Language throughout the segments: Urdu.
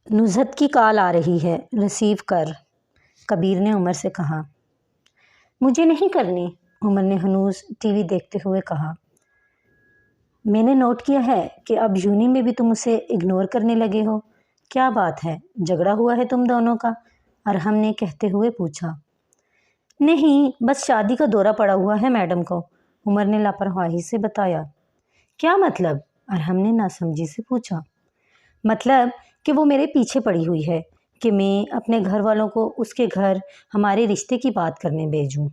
نزہت کی کال آ رہی ہے، ریسیو کر، کبیر نے عمر سے کہا۔ مجھے نہیں کرنی، عمر نے ہنوز ٹی وی دیکھتے ہوئے کہا۔ میں نے نوٹ کیا ہے کہ اب یونی میں بھی تم اسے اگنور کرنے لگے ہو۔ کیا بات ہے، جھگڑا ہوا ہے تم دونوں کا؟ ارحم نے کہتے ہوئے پوچھا۔ نہیں، بس شادی کا دورہ پڑا ہوا ہے میڈم کو، عمر نے لاپرواہی سے بتایا۔ کیا مطلب؟ ارحم نے ناسمجھی سے پوچھا۔ مطلب کہ وہ میرے پیچھے پڑی ہوئی ہے کہ میں اپنے گھر والوں کو اس کے گھر ہمارے رشتے کی بات کرنے بھیجوں،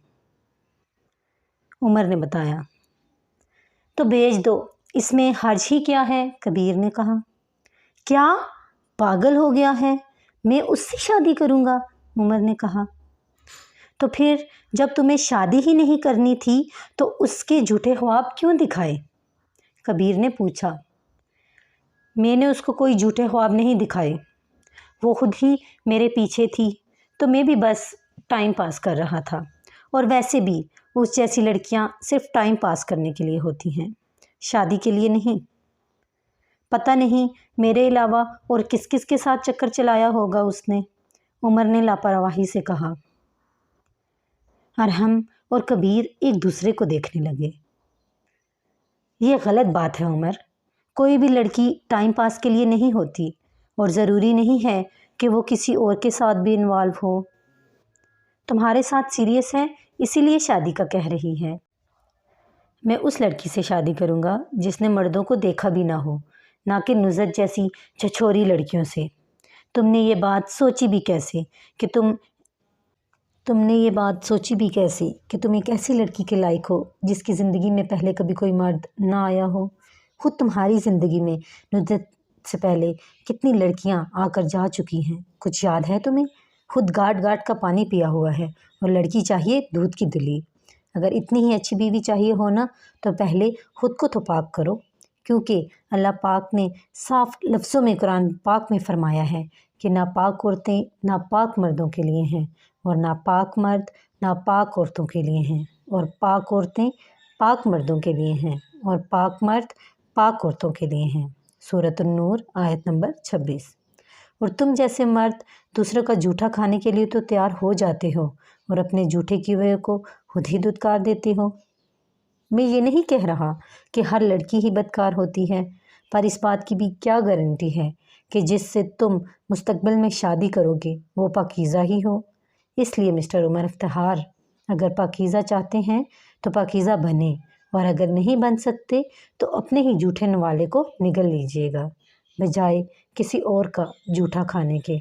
عمر نے بتایا۔ تو بھیج دو، اس میں حرج ہی کیا ہے، کبیر نے کہا۔ کیا پاگل ہو گیا ہے؟ میں اس سے شادی کروں گا، عمر نے کہا۔ تو پھر جب تمہیں شادی ہی نہیں کرنی تھی تو اس کے جھوٹے خواب کیوں دکھائے؟ کبیر نے پوچھا۔ میں نے اس کو کوئی جھوٹے خواب نہیں دکھائے، وہ خود ہی میرے پیچھے تھی تو میں بھی بس ٹائم پاس کر رہا تھا، اور ویسے بھی اس جیسی لڑکیاں صرف ٹائم پاس کرنے کے لیے ہوتی ہیں، شادی کے لیے نہیں۔ پتہ نہیں میرے علاوہ اور کس کس کے ساتھ چکر چلایا ہوگا اس نے، عمر نے لاپرواہی سے کہا۔ ارحم اور کبیر ایک دوسرے کو دیکھنے لگے۔ یہ غلط بات ہے عمر، کوئی بھی لڑکی ٹائم پاس کے لیے نہیں ہوتی، اور ضروری نہیں ہے کہ وہ کسی اور کے ساتھ بھی انوالو ہو۔ تمہارے ساتھ سیریس ہے اسی لیے شادی کا کہہ رہی ہے۔ میں اس لڑکی سے شادی کروں گا جس نے مردوں کو دیکھا بھی نہ ہو، نہ کہ نزہت جیسی چھچھوری لڑکیوں سے۔ تم نے یہ بات سوچی بھی کیسے کہ تم ایک ایسی لڑکی کے لائق ہو جس کی زندگی میں پہلے کبھی کوئی مرد نہ آیا ہو؟ خود تمہاری زندگی میں نزہت سے پہلے کتنی لڑکیاں آ کر جا چکی ہیں، کچھ یاد ہے تمہیں؟ خود گاٹ گاٹ کا پانی پیا ہوا ہے، اور لڑکی چاہیے دودھ کی دلی۔ اگر اتنی ہی اچھی بیوی چاہیے ہونا تو پہلے خود کو تو پاک کرو، کیونکہ اللہ پاک نے صاف لفظوں میں قرآن پاک میں فرمایا ہے کہ ناپاک عورتیں ناپاک مردوں کے لیے ہیں، اور ناپاک مرد ناپاک عورتوں کے لیے ہیں، اور پاک عورتیں پاک مردوں کے لیے ہیں، اور پاک مرد پاک عورتوں کے لیے ہیں۔ سورۃ النور آیت نمبر 26۔ اور تم جیسے مرد دوسروں کا جھوٹا کھانے کے لیے تو تیار ہو جاتے ہو، اور اپنے جھوٹے کیے ہوئے کو خود ہی دھتکار دیتے ہو۔ میں یہ نہیں کہہ رہا کہ ہر لڑکی ہی بدکار ہوتی ہے، پر اس بات کی بھی کیا گارنٹی ہے کہ جس سے تم مستقبل میں شادی کرو گے وہ پاکیزہ ہی ہو؟ اس لیے مسٹر عمر افتخار، اگر پاکیزہ چاہتے ہیں تو پاکیزہ بنیں، اور اگر نہیں بن سکتے تو اپنے ہی جھوٹے نوالے کو نگل لیجیے گا، بجائے کسی اور کا جھوٹا کھانے کے۔